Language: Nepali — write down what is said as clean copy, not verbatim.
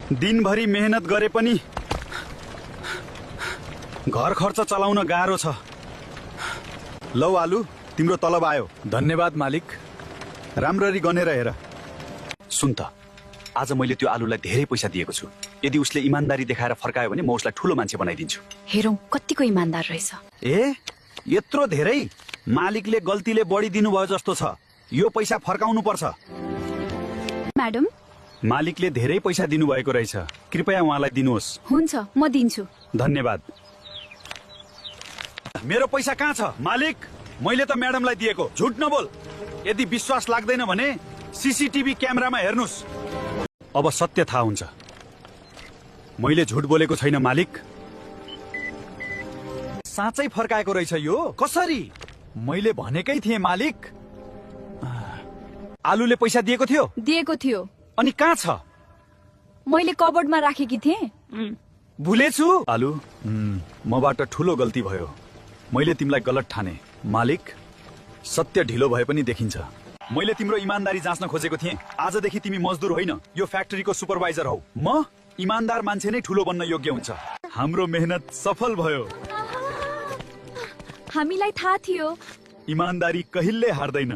दिनभरि मेहनत गरे पनि घर खर्च चलाउन गाह्रो छ। लौ आलु, तिम्रो तलब आयो। धन्यवाद मालिक। राम्ररी गनेर हेर। सुन त, आज मैले त्यो आलुलाई धेरै पैसा दिएको छु। यदि उसले इमानदारी देखाएर फर्कायो भने म उसलाई ठुलो मान्छे बनाइदिन्छु। हेरौँ कतिको इमानदार रहेछ। ए, यत्रो धेरै? मालिकले गल्तीले बढी दिनुभयो जस्तो छ। यो पैसा फर्काउनु पर्छ। म्याडम, मालिकले धेरै पैसा दिनुभएको रहेछ, कृपया उहाँलाई दिनुहोस्। हुन्छ, म दिन्छु। धन्यवाद। मेरो पैसा कहाँ छ मालिक? मैले त म्याडमलाई दिएको। झुट नबोल। यदि विश्वास लाग्दैन भने सीसीटीभी क्यामेरामा हेर्नुस्। अब सत्य थाहा हुन्छ। मैले झुट बोलेको छैन मालिक। साँच्चै फर्काएको रहेछ यो। कसरी? मैले भनेकै थिएँ मालिक। आलुले पैसा दिएको थियो? दिएको थियो। अनि कहाँ छ? मैले कबोर्डमा राखेकी थिएँ। भुलेछु। आलु, मबाट ठुलो गल्ती भयो। मैले तिमीलाई गलत ठाने। मालिक, सत्य ढिलो भए पनि देखिन्छ। मैले तिम्रो इमानदारी जाँच्न खोजेको थिएँ। आजदेखि तिमी मजदुर होइन, यो फ्याक्ट्रीको सुपरभाइजर हौ। म इमानदार मान्छे नै ठुलो बन्न योग्य हुन्छ। हाम्रो मेहनत सफल भयो। हामीलाई थाहा थियो। इमानदारी कहिल्यै हार्दैन।